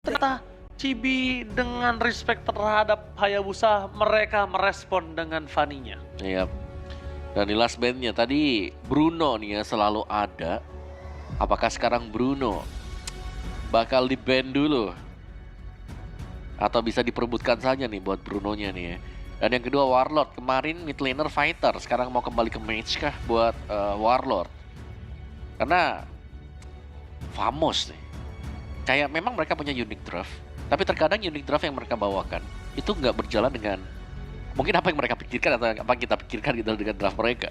ternyata Chibi dengan respect terhadap Hayabusa, mereka merespon dengan Fanny-nya. Iya. Dan di last bandnya tadi Bruno nih ya selalu ada. Apakah sekarang Bruno bakal di ban dulu? Atau bisa diperebutkan saja nih buat Brunonya nih ya. Dan yang kedua Warlord, kemarin mid laner fighter, sekarang mau kembali ke mage kah buat Warlord? Karena Famos nih, kayak memang mereka punya unique draft, tapi terkadang unique draft yang mereka bawakan itu nggak berjalan dengan mungkin apa yang mereka pikirkan atau apa yang kita pikirkan gitu dengan draft mereka.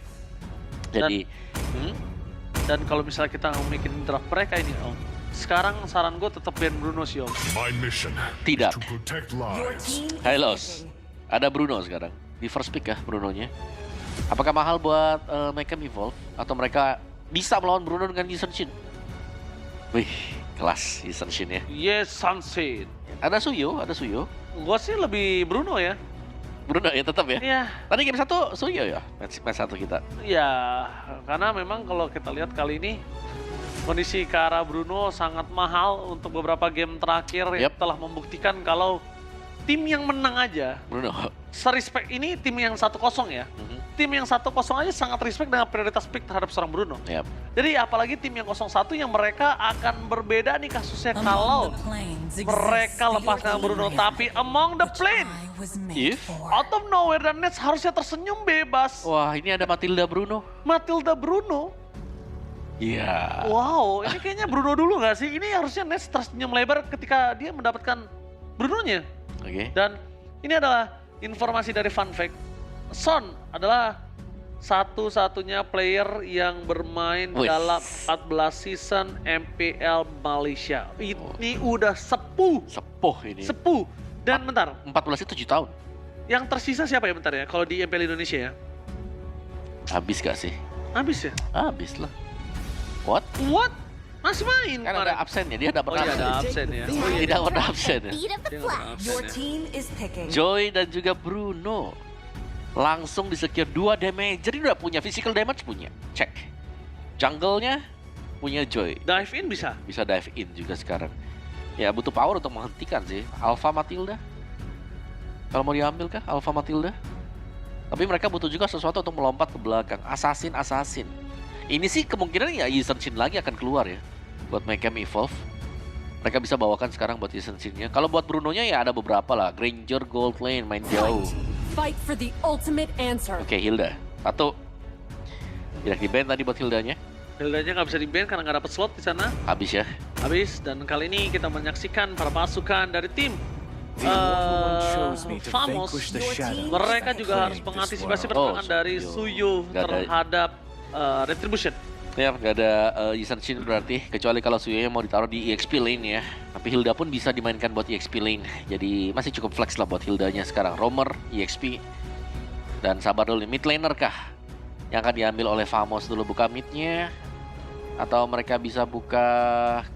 Jadi Dan kalau misalnya kita bikin draft mereka ini Om, sekarang saran gue tetap ban Bruno sih Om. My mission Tidak. is to protect lives. Hylos, ada Bruno sekarang di first pick ya Brunonya. Apakah mahal buat Mayhem Evolve atau mereka bisa melawan Bruno dengan Yi Sun-shin? Wih, kelas Yi Sun-shin ya. Yes, Sunset. Ada Suyo. Gue sih lebih Bruno ya. Bruno ya tetap ya. Iya. Tadi game 1 Suyo ya, match 1 kita. Ya, karena memang kalau kita lihat kali ini kondisi ke arah Bruno sangat mahal untuk beberapa game terakhir yang Yep. telah membuktikan kalau tim yang menang aja, Bruno. serespek ini tim yang 1-0 ya. Tim yang 1-0 aja sangat respect dengan prioritas pick terhadap seorang Bruno. Yap. Jadi apalagi tim yang 0-1 yang mereka akan berbeda nih kasusnya kalau mereka lepaskan Bruno. Tapi among the plane, If? out of nowhere dan Nets harusnya tersenyum bebas. Wah, ini ada Matilda Bruno. Matilda Bruno. Iya. Wow, ini kayaknya Bruno dulu nggak sih? Ini harusnya Nets tersenyum lebar ketika dia mendapatkan Brunonya. Oke. Dan ini adalah informasi dari fun fact. Son adalah satu-satunya player yang bermain Wih. dalam 14 season MPL Malaysia. Ini udah sepuh. Sepuh ini. Sepuh. Dan bentar, 14 itu 7 tahun. yang tersisa siapa ya bentar ya? Kalau di MPL Indonesia ya? Habis gak sih? Habis ya? Habis lah. What? What? Masih main Kan kemarin. ada absennya, dia dapat Oh iya ada absen. absen ya. Tidak pernah absen ya. Beat of the Dia nggak flag. pernah absen Your ya. team is picking. Joy dan juga Bruno langsung di-secure 2 damage. Jadi udah punya physical damage, punya. Cek. Jungle-nya punya Joy. Dive in bisa? Bisa dive in juga sekarang. Ya butuh power untuk menghentikan sih. Alpha Matilda. Kalau mau diambil kah Alpha Matilda? Tapi mereka butuh juga sesuatu untuk melompat ke belakang. Assassin. Ini sih kemungkinan ya Yi Sun-shin lagi akan keluar ya. Buat Mayhem Evolve. Mereka bisa bawakan sekarang buat Yi Sun-shin-nya. Kalau buat Bruno-nya ya ada beberapa lah. Granger, Gold Lane, main jauh. Fight for the ultimate answer. Oke, Hilda. 1. Tidak di ban tadi buat Hildanya. Hildanya nggak bisa di-ban karena nggak dapet slot di sana. Habis ya. Habis, dan kali ini kita menyaksikan para pasukan dari tim Famos. Mereka juga harus mengantisipasi pertahanan dari Suyu Nggak ada. terhadap Retribution. Ya, nggak ada Yi Sun-shin berarti. Kecuali kalau Suyo mau ditaruh di EXP lane ya. Tapi Hilda pun bisa dimainkan buat EXP lane. Jadi masih cukup flex lah buat Hildanya sekarang. Roamer, EXP. Dan sabar dulu, mid laner kah? Yang akan diambil oleh Famos dulu, buka midnya. Atau mereka bisa buka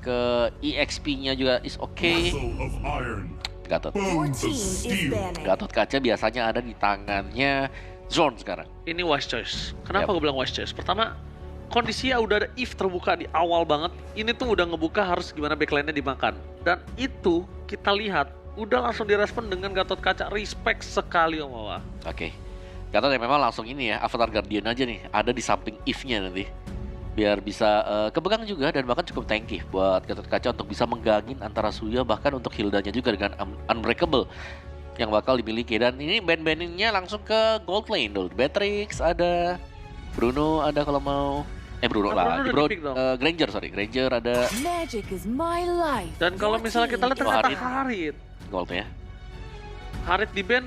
ke EXP-nya juga is okay. Muscle of iron, Gatot. Your bones team of is steel. banning. Gatot kaca biasanya ada di tangannya Zorn sekarang. Ini wise choice. Kenapa Yap. gue bilang wise choice? Pertama, kondisinya udah ada if terbuka di awal banget. Ini tuh udah ngebuka harus gimana backline-nya dimakan. Dan itu kita lihat udah langsung direspon dengan Gatot Kaca. Respect sekali Om Wawa. Oke. Gatot ya memang langsung ini ya, Avatar Guardian aja nih, ada di samping if-nya nanti. Biar bisa kepegang juga dan bahkan cukup tanky buat Gatot Kaca untuk bisa menggangin antara Suya bahkan untuk Hildanya juga dengan Unbreakable yang bakal dimiliki. Dan ini band-bandingnya langsung ke Gold Lane dulu. Beatrix ada, Bruno ada kalau mau. Bruno Oh, lah, Bruno udah di-pick dong. Granger ada Magic is my life. Dan kalau misalnya kita lihat Itu ternyata Harit. Harit. gold ya. Harit di band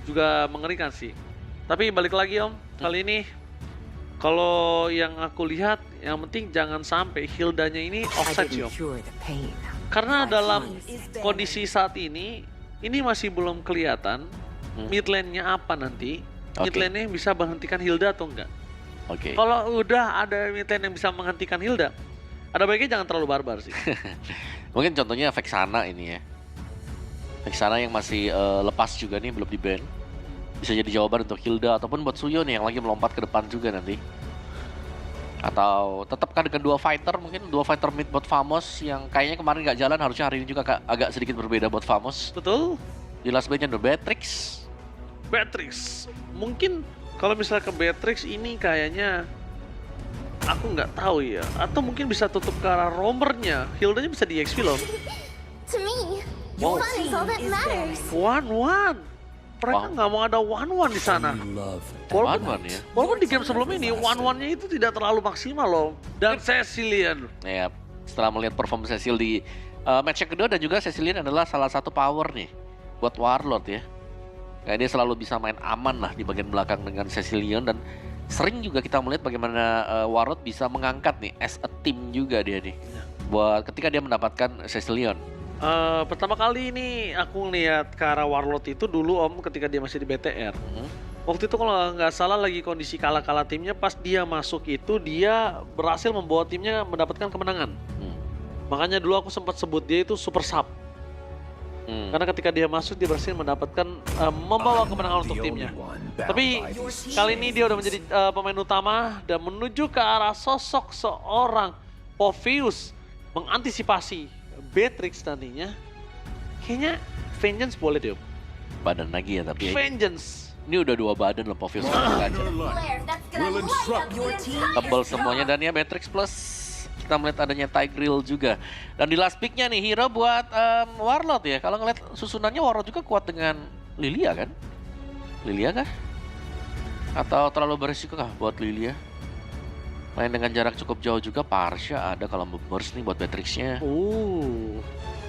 juga mengerikan sih. Tapi balik lagi Om, kali ini kalau yang aku lihat yang penting jangan sampai Hildanya ini I offside sih didn't Om. cure the pain. Karena My dalam team is banning. kondisi saat ini masih belum kelihatan mid lane-nya apa nanti. Mid Oke. lane-nya bisa menghentikan Hilda atau enggak. Oke. Kalau udah ada mid lane yang bisa menghentikan Hilda, ada baiknya jangan terlalu barbar sih. Mungkin contohnya Vexana ini ya. Vexana yang masih lepas juga nih, belum di-ban. Bisa jadi jawaban untuk Hilda ataupun buat Suyo nih yang lagi melompat ke depan juga nanti. Atau tetap kan dengan dua fighter, mungkin dua fighter mid buat Famos yang kayaknya kemarin nggak jalan, harusnya hari ini juga agak sedikit berbeda buat Famos. Betul. Di last bandnya ada Beatrix. Beatrix. Mungkin kalau misalnya ke Beatrix ini kayaknya aku nggak tahu ya. Atau mungkin bisa tutup ke arah roamernya. Hildanya bisa di XP loh. To me, Wow. fun is all that matters. One. Mereka Wow. nggak mau ada one di sana. One-one ya. Walaupun di game sebelum ini one-one-nya itu tidak terlalu maksimal loh. Dan Cecilian. Ya, setelah melihat perform Cecil di match yang kedua dan juga Cecilian adalah salah satu power nih buat Warlord ya. Kayak dia selalu bisa main aman lah di bagian belakang dengan Cecilian dan sering juga kita melihat bagaimana Warlord bisa mengangkat nih as a team juga dia nih. Buat ketika dia mendapatkan Cecilian. Pertama kali ini aku ngeliat ke arah Warlord itu dulu Om ketika dia masih di BTR. Waktu itu kalau nggak salah lagi kondisi kalah-kalah timnya, pas dia masuk itu dia berhasil membawa timnya mendapatkan kemenangan. Makanya dulu aku sempat sebut dia itu super sub. Karena ketika dia masuk dia berhasil mendapatkan membawa kemenangan untuk timnya. Tapi kali ini dia udah menjadi pemain utama dan menuju ke arah sosok seorang Pophius mengantisipasi Beatrix nantinya. Kayaknya Vengeance boleh deh Om. Badan lagi ya tapi ya. Vengeance. Ini udah dua badan loh Pophius kaca. Your light Blair, that's gonna will light up instruct your team. Tebal semuanya dan ya Beatrix plus kita melihat adanya Tigreal juga. Dan di last picknya nih hero buat Warlord ya. Kalau ngeliat susunannya Warlord juga kuat dengan Lilia kan? Lilia kah? Atau terlalu berisiko kah buat Lilia? Main dengan jarak cukup jauh juga, Parsha ada kalau burst nih buat Beatrixnya.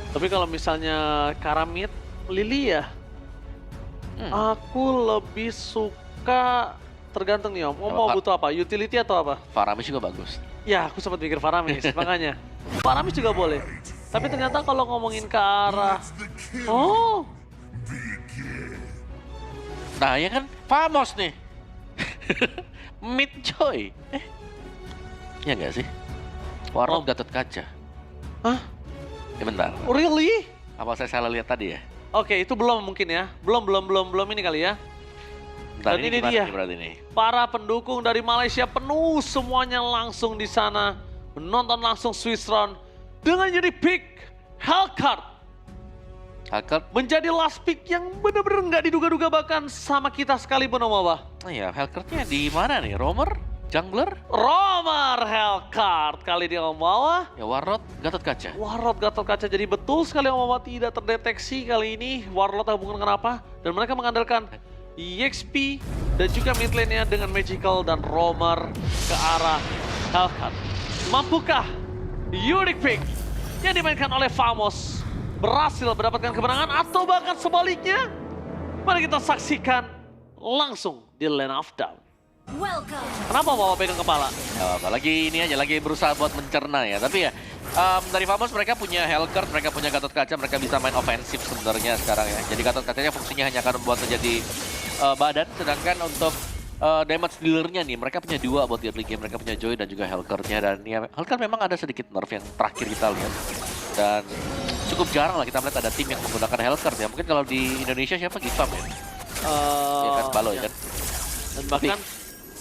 Tapi kalau misalnya Karamid, Lilia, aku lebih suka tergantung nih Om. Mau Apa? butuh apa? Utility atau apa? Faramis juga bagus. Ya, aku sempat mikir Faramis, makanya. Faramis juga boleh. Tapi ternyata kalau ngomongin ke arah... Oh, Nah ya kan, Famos nih. Mid coy. Ya nggak sih? Warlord Gatot Kaca. hah? Ya bentar, Really? apa saya salah lihat tadi ya? Oke, itu belum mungkin ya. Belum ini kali ya. Bentar, Dan ini gimana dia. nih berarti nih? Para pendukung dari Malaysia penuh semuanya langsung di sana menonton langsung Swiss Round dengan jadi pick Hellcard Hellcard? menjadi last pick yang benar-benar nggak diduga-duga bahkan sama kita sekalipun Om Abah. Oh iya, Hellcardnya di mana nih? Roamer? Jungler? Roamer Hellcard kali dia Om Abah. Ya Warlord Gatot Kaca. Warlord Gatot Kaca, jadi betul sekali Om Abah tidak terdeteksi kali ini. Warlord tahu bukan kenapa dan mereka mengandalkan EXP dan juga mid lane-nya dengan Magical dan Roamer ke arah Hellcard. Mampukah Unique Pick yang dimainkan oleh Famos berhasil mendapatkan kemenangan atau bahkan sebaliknya? Mari kita saksikan langsung di Lane of Down. Welcome. Kenapa Bawa pegang kepala? Ya, apalagi ini aja lagi berusaha buat mencerna ya. Tapi ya dari Famos mereka punya Hellcard, mereka punya Gatot Kaca, mereka bisa main ofensif sebenarnya sekarang ya. Jadi Gatot Kacanya fungsinya hanya akan membuat menjadi badan, sedangkan untuk damage dealer-nya nih mereka punya dua buat di early game, mereka punya Joy dan juga Hellcard-nya. Dan ya Hellcard memang ada sedikit nerf yang terakhir kita lihat. Dan cukup jarang lah kita melihat ada tim yang menggunakan Hellcard ya. Mungkin kalau di Indonesia siapa? Gifam ya? Ya kan, Baloy kan? Dan bahkan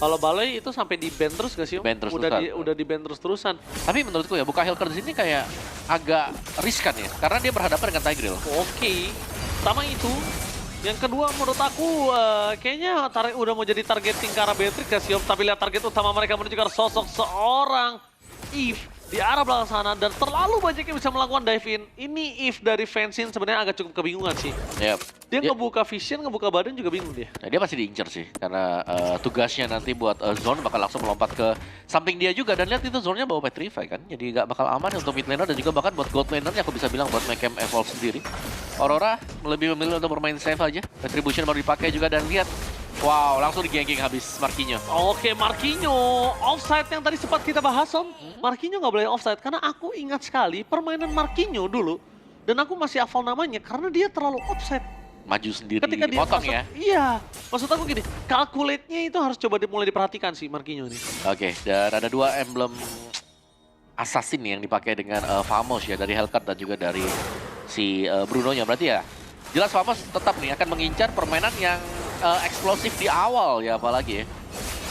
kalau Baloy itu sampai di ban terus gak sih Om? Ban Udah terus-terusan. udah di ban terus-terusan. Tapi menurutku ya buka Hellcard di sini kayak agak riskan ya. Karena dia berhadapan dengan Tigreal. Oke, pertama itu. Yang kedua menurut aku kayaknya udah mau jadi targeting ke arah Beatrix ya sih Om. Tapi lihat target utama mereka menuju ke arah sosok seorang Eve di arah belakang sana. Dan terlalu banyak yang bisa melakukan dive in. Ini Eve dari Fansin sebenarnya agak cukup kebingungan sih. Yep. Dia ngebuka vision, ngebuka badan juga bingung dia. Nah, dia pasti diincar sih, karena tugasnya nanti buat zone bakal langsung melompat ke samping dia juga. Dan lihat itu zone-nya bawa Petrify kan, jadi nggak bakal aman untuk mid laner dan juga bahkan buat gold laner yang aku bisa bilang buat Mayhem Evolve sendiri. Aurora lebih memilih untuk bermain safe aja, Retribution baru dipakai juga dan lihat, wow langsung di-ganking habis Marquinhos. Oke, Marquinhos offside yang tadi sempat kita bahas Om. Marquinhos nggak boleh offside karena aku ingat sekali permainan Marquinhos dulu. Dan aku masih hafal namanya karena dia terlalu offside. Maju sendiri, Ketika dia dipotong masuk, ya. Iya, maksud aku gini, calculate-nya itu harus coba mulai diperhatikan sih Marquinhos ini. Oke, dan ada dua emblem assassin yang dipakai dengan Famos ya, dari Hellcard dan juga dari si Bruno-nya. Berarti ya jelas Famos tetap nih akan mengincar permainan yang eksplosif di awal ya, apalagi ya.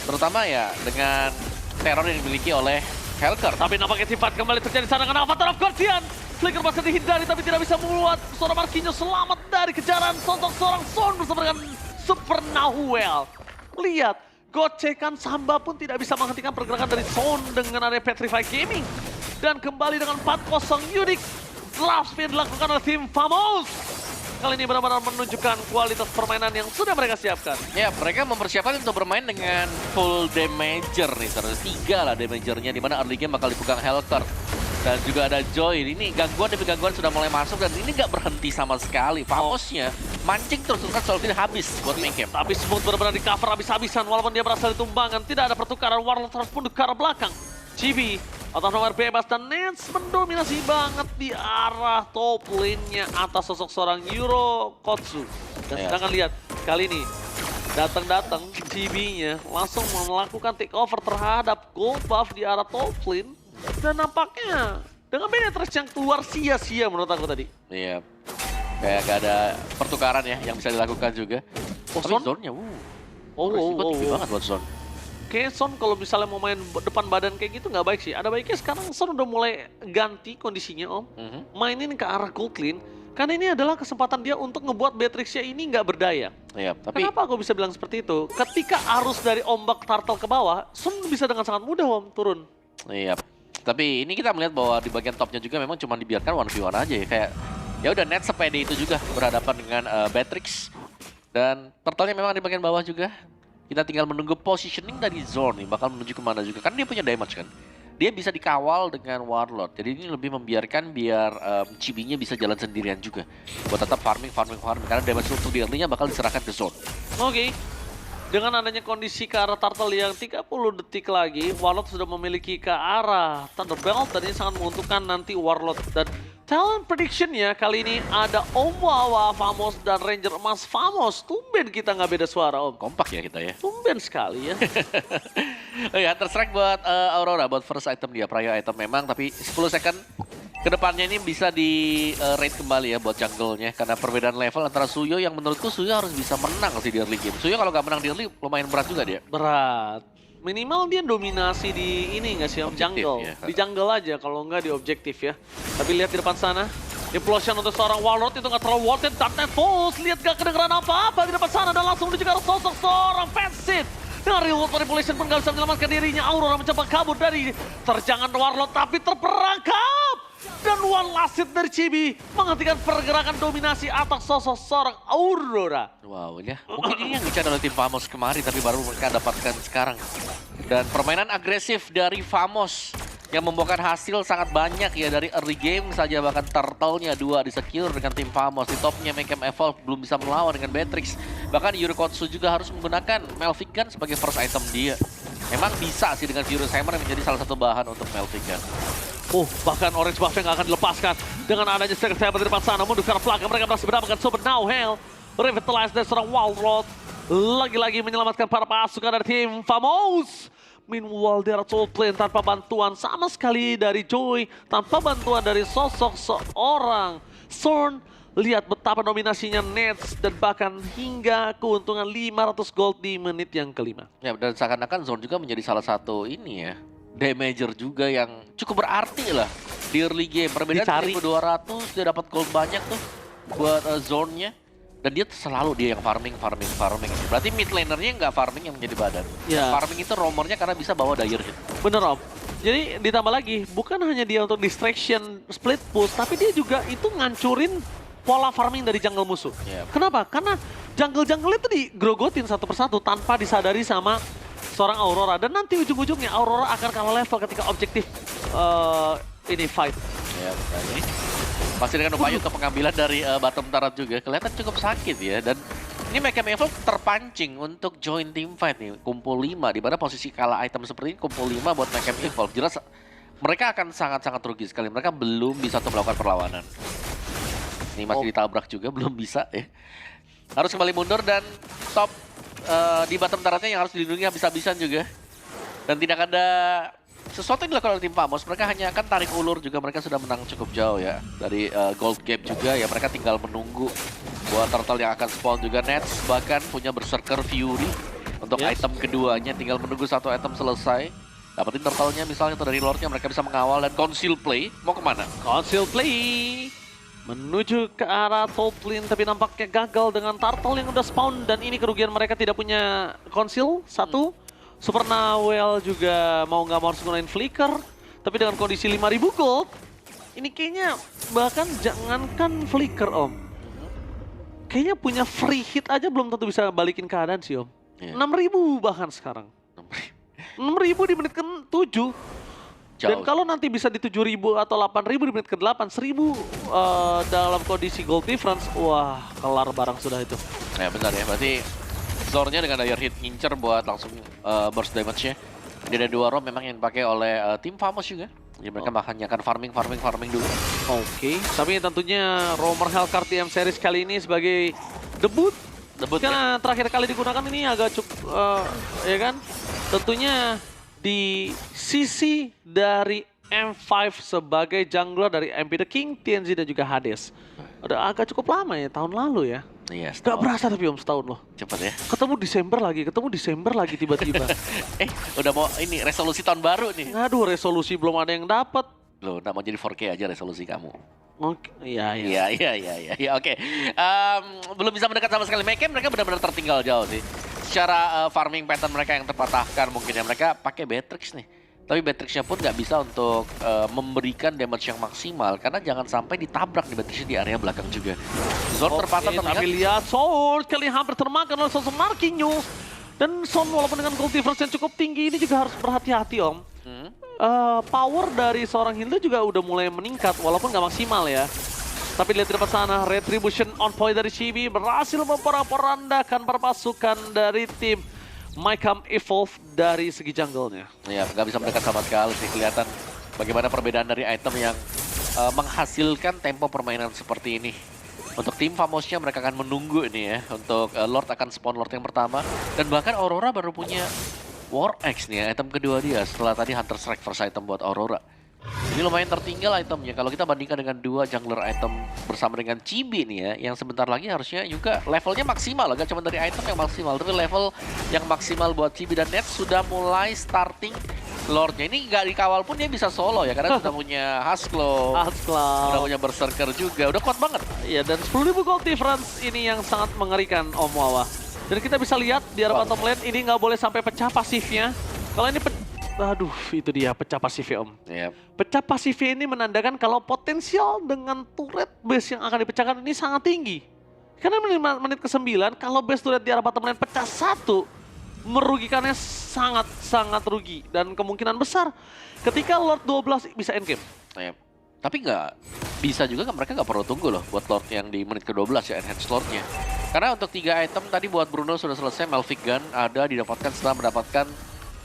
Terutama ya dengan teror yang dimiliki oleh Helker. Tapi nampaknya sifat kembali terjadi sana dengan Avatar of Guardian. Flicker masih dihindari tapi tidak bisa membuat seorang Marquinhos selamat dari kejaran sosok seorang Son bersama dengan Super Nahuel. Lihat, gocekan Samba pun tidak bisa menghentikan pergerakan dari Son dengan area Petrify Gaming. Dan kembali dengan 4-0 Unique. Last spin dilakukan oleh tim Famos. Kali ini benar-benar menunjukkan kualitas permainan yang sudah mereka siapkan. Ya, mereka mempersiapkan untuk bermain dengan full damager nih. Terus 3 lah damagernya, di mana early game bakal dipegang Helker. Dan juga ada Joy. Ini gangguan demi gangguan sudah mulai masuk dan ini nggak berhenti sama sekali. Famosnya mancing terus kan Solvin habis buat main game. Tapi Smooth benar-benar di cover habis-habisan walaupun dia berhasil ditumbangkan. Tidak ada pertukaran, Warlord terus pun ke arah belakang. Chibi atas nomor bebas dan Nets mendominasi banget di arah top lane-nya atas sosok seorang Euro Kotsu. Dan sedangkan lihat kali ini datang-datang Chibi-nya langsung melakukan take over terhadap gold buff di arah top lane. Dan nampaknya dengan penetrasi yang keluar sia-sia menurut aku tadi. Iya, kayak gak ada pertukaran ya yang bisa dilakukan juga. Oh, Tapi Son? zone-nya, resiko tinggi banget buat zone. Kayak Son kalau misalnya mau main depan badan kayak gitu nggak baik sih. Ada baiknya sekarang Son udah mulai ganti kondisinya Om. Mainin ke arah gold lane. Karena ini adalah kesempatan dia untuk ngebuat Beatrixnya ini nggak berdaya. Iya, tapi Kenapa aku bisa bilang seperti itu? Ketika arus dari ombak turtle ke bawah, Son bisa dengan sangat mudah Om turun. iya. Tapi ini kita melihat bahwa di bagian topnya juga memang cuma dibiarkan 1v1 aja ya. Kayak ya udah net sepede itu juga berhadapan dengan Beatrix. Dan turtle-nya memang di bagian bawah juga. Kita tinggal menunggu positioning dari zone nih, bakal menuju kemana juga. Kan dia punya damage kan. Dia bisa dikawal dengan Warlord. Jadi ini lebih membiarkan biar Chibi-nya bisa jalan sendirian juga. Buat tetap farming. Karena damage untuk di early-nya bakal diserahkan ke zone. Oke. Dengan adanya kondisi ke arah turtle yang 30 detik lagi, Warlord sudah memiliki ke arah Thunderbelt dan ini sangat menguntungkan nanti Warlord. Dan talent prediction-nya kali ini ada Om Wawa Famos dan Ranger Emas Famos. Tumben kita nggak beda suara Om. Kompak ya kita ya. Tumben sekali ya. Oh ya, Hunter Strike buat Aurora, buat first item dia, prior item memang, tapi 10 second kedepannya ini bisa di raid kembali ya buat jungle-nya. Karena perbedaan level antara Suyo yang menurutku Suyo harus bisa menang sih di early game. Suyo kalau nggak menang di early lumayan berat juga dia. Berat. Minimal dia dominasi di ini nggak sih Om? Objektif, Jungle. ya. Di jungle aja kalau nggak di objektif ya. Tapi lihat di depan sana. Implosion untuk seorang Warlord itu nggak terlalu worth it. Darknet Pulse, lihat gak kedengeran apa-apa di depan sana dan langsung menuju ke arah sosok seorang Fansit. Dengan reward manipulation pun gak bisa menyelamatkan dirinya. Aurora mencoba kabur dari terjangan Warlord tapi terperangkap. Dan one last hit dari Chibi menghentikan pergerakan dominasi atas sosok seorang Aurora. Wow, ya. Mungkin ini yang dicari oleh tim Famos kemarin, tapi baru mereka dapatkan sekarang. Dan permainan agresif dari Famos yang membuahkan hasil sangat banyak ya dari early game saja. Bahkan turtle-nya 2 di-secure dengan tim Famos. Di topnya Mayhem Evolve belum bisa melawan dengan Beatrix. Bahkan Yurikotsu juga harus menggunakan Melvic Gun sebagai first item dia. Memang bisa sih dengan Furious Hammer yang menjadi salah satu bahan untuk Melvic Gun. Bahkan Orange Buff yang gak akan dilepaskan. Dengan adanya Stagger Saber di depan sana, mundur ke arah belakang. Mereka berhasil mendapatkan Super Now Hell. Revitalize dari seorang Warlord. Lagi-lagi menyelamatkan para pasukan dari tim Famos. Meanwhile, di arah top lane tanpa bantuan sama sekali dari Joy. Tanpa bantuan dari sosok seorang Sorn. Lihat betapa dominasinya Nets dan bahkan hingga keuntungan 500 gold di menit yang kelima. Ya, dan seakan-akan Zone juga menjadi salah satu ini ya, damager juga yang cukup berarti lah di early game. Perbedaan Dicari. 1200, dia dapat gold banyak tuh buat zone-nya. Dan dia selalu dia yang farming. Berarti mid laner-nya nggak farming yang menjadi badan. Ya. Farming itu roamernya karena bisa bawa dire hit. Bener Om. Jadi ditambah lagi, bukan hanya dia untuk distraction split push, tapi dia juga itu ngancurin pola farming dari jungle musuh. Yep. Kenapa? Karena jungle-jungle itu digrogotin satu persatu tanpa disadari sama seorang Aurora. Dan nanti ujung-ujungnya Aurora akan kalah level ketika objektif ini fight. Ya, ini pasti dengan upaya untuk pengambilan dari bottom turret juga. Kelihatan cukup sakit ya. Dan ini Mayhem Evolve terpancing untuk join team fight nih. Kumpul 5, di mana posisi kalah item seperti ini kumpul 5 buat Mayhem Evolve. Jelas mereka akan sangat-sangat rugi sekali. Mereka belum bisa untuk melakukan perlawanan. Ini masih ditabrak juga, belum bisa ya. Harus kembali mundur dan top di bottom turretnya yang harus dilindungi habis-habisan juga. Dan tidak ada sesuatu yang dilakukan oleh tim Famos. Mereka hanya akan tarik ulur juga. Mereka sudah menang cukup jauh ya. Dari gold gap juga ya. Mereka tinggal menunggu buat turtle yang akan spawn juga. Nets bahkan punya Berserker Fury untuk item keduanya. Tinggal menunggu satu item selesai. dapetin turtle-nya misalnya atau dari Lord-nya mereka bisa mengawal dan conceal play. Mau kemana? Conceal play menuju ke arah top lane, tapi nampaknya gagal dengan turtle yang udah spawn, dan ini kerugian mereka tidak punya conceal. Satu, Super Nawel juga mau nggak mau harus gunain flicker, tapi dengan kondisi 5.000 gold, ini kayaknya bahkan jangankan flicker Om, kayaknya punya free hit aja belum tentu bisa balikin keadaan sih Om. Iya. 6.000 bahkan sekarang. 6.000 di menit ke-7. Dan Jauh. kalau nanti bisa di 7.000 atau 8.000 di menit ke-8, 1.000 dalam kondisi gold difference, wah kelar barang sudah itu. Ya benar ya, berarti Zornya dengan daya hit ngincer buat langsung burst damage-nya. Dia ada 2 roam memang yang dipakai oleh tim Famous juga. Jadi mereka makanya akan farming dulu. Oke, tapi tentunya Roamer Hellcard TM Series kali ini sebagai debut. Debut ya? Karena terakhir kali digunakan ini agak cukup, ya kan? Tentunya di sisi dari M5 sebagai jungler dari MP The King, TNZ dan juga Hades. Udah agak cukup lama ya, tahun lalu ya. Iya, Gak berasa tapi Om, setahun loh. cepet ya. Ketemu Desember lagi tiba-tiba. Udah mau ini resolusi tahun baru nih. Aduh, resolusi belum ada yang dapat. Loh, nggak mau jadi 4K aja resolusi kamu. Oke, iya. Iya, oke. Belum bisa mendekat sama sekali. Mereka benar-benar tertinggal jauh sih. Secara farming pattern mereka yang terpatahkan mungkin ya. Mereka pakai Beatrix nih. Tapi Beatrix-nya pun nggak bisa untuk memberikan damage yang maksimal. Karena jangan sampai ditabrak di Beatrix di area belakang juga. Zord terpatah terlihat. Tapi lihat Sword kali hampir termakan oleh sosok Marquinhos. Dan Son walaupun dengan gold difference yang cukup tinggi ini juga harus berhati-hati Om. Power dari seorang Hilda juga udah mulai meningkat walaupun nggak maksimal ya. Tapi lihat di depan sana, Retribution on point dari Chibi berhasil memporak-porandakan perpasukan dari tim Mycam Evolve dari segi jungle-nya. Ya, nggak bisa mendekat sama sekali sih. Kelihatan bagaimana perbedaan dari item yang menghasilkan tempo permainan seperti ini. Untuk tim Famous-nya mereka akan menunggu ini ya. Untuk Lord akan spawn Lord yang pertama. Dan bahkan Aurora baru punya War Axe nih ya, item kedua dia setelah tadi Hunter Strike first item buat Aurora. Ini lumayan tertinggal itemnya kalau kita bandingkan dengan 2 jungler item bersama dengan Chibi nih ya, yang sebentar lagi harusnya juga levelnya maksimal, gak cuma dari item yang maksimal, tapi level yang maksimal buat Chibi dan Nets sudah mulai starting Lordnya. Ini gak dikawal pun dia bisa solo ya, karena sudah punya Husklow, udah punya Berserker juga, udah kuat banget. Iya, dan 10.000 gold difference ini yang sangat mengerikan Om Wawa. Dan kita bisa lihat di arah bottom lane ini nggak boleh sampai pecah pasifnya. Kalau ini aduh, itu dia pecah pasifnya Om. Yep. Pecah pasifnya ini menandakan kalau potensial dengan turret base yang akan dipecahkan ini sangat tinggi. Karena menit ke-9 kalau base turret di arah bottom lane pecah 1, merugikannya sangat rugi. Dan kemungkinan besar ketika Lord 12 bisa endgame. Yep. Tapi nggak bisa juga mereka nggak perlu tunggu loh buat Lord yang di menit ke-12 ya, enhance Lordnya. Karena untuk 3 item tadi buat Bruno sudah selesai, Malphite Gun ada didapatkan setelah mendapatkan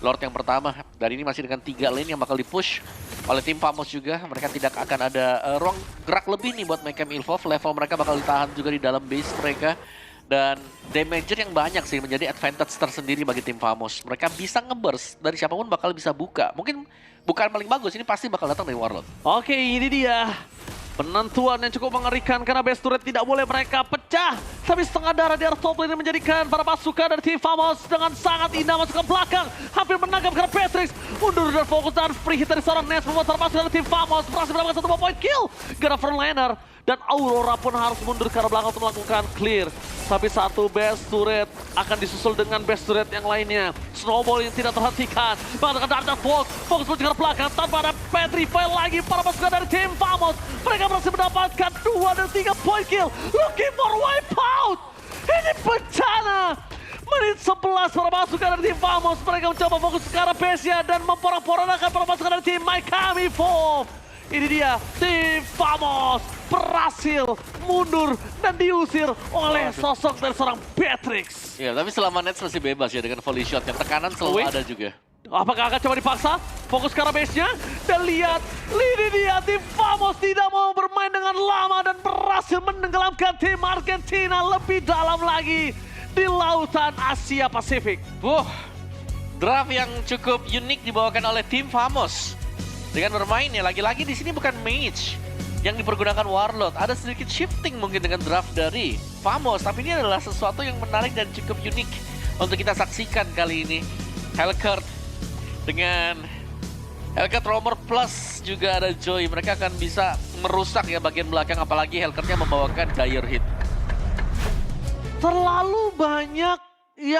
Lord yang pertama. Dan ini masih dengan 3 lane yang bakal di-push oleh tim Famous juga. Mereka tidak akan ada ruang gerak lebih nih buat Mycam Evolve. Level mereka bakal ditahan juga di dalam base mereka. Dan damager yang banyak sih menjadi advantage tersendiri bagi tim Famous. Mereka bisa nge-burst dari siapapun bakal bisa buka. Mungkin bukan paling bagus, ini pasti bakal datang dari Warlord. Oke, ini dia penentuan yang cukup mengerikan karena base turret tidak boleh mereka pecah. Tapi setengah darah di arah top lane menjadikan para pasukan dari tim Famous dengan sangat indah masuk ke belakang. Hampir menangkap karena Beatrix mundur dan fokus dan free hit dari seorang Ness membuat para pasukan dari tim Famous berhasil mendapatkan 1 point kill. Gara frontliner dan Aurora pun harus mundur ke arah belakang untuk melakukan clear. Tapi satu base turret akan disusul dengan base turret yang lainnya. Snowball yang tidak terhentikan. Mengatakan Dark Walk, fokus menuju ke arah belakang tanpa ada petrify lagi para pasukan dari tim Famous. Mereka berhasil mendapatkan 2 dan 3 point kill. Looking for wipeout. Ini bencana. Menit 11 para pasukan dari tim Famous. Mereka mencoba fokus ke arah base-nya dan memporak-porandakan para pasukan dari tim Mycam Evolve. Ini dia, tim Famous berhasil mundur dan diusir oleh sosok dari seorang Beatrix. Ya, tapi selama Nets masih bebas ya dengan volley shot yang tekanan selalu ada juga. Apakah akan coba dipaksa? Fokus ke arah base-nya dan lihat, ini dia tim Famous tidak mau bermain dengan lama dan berhasil menenggelamkan tim Argentina lebih dalam lagi di lautan Asia Pasifik. Draft yang cukup unik dibawakan oleh tim Famous. Dengan bermain ya, lagi-lagi di sini bukan mage yang dipergunakan Warlord. Ada sedikit shifting mungkin dengan draft dari Famous, tapi ini adalah sesuatu yang menarik dan cukup unik untuk kita saksikan kali ini. Hellcurt dengan Hellcat Roamer Plus juga ada Joy. Mereka akan bisa merusak ya bagian belakang, apalagi Hellcatnya membawakan Dire Hit. Terlalu banyak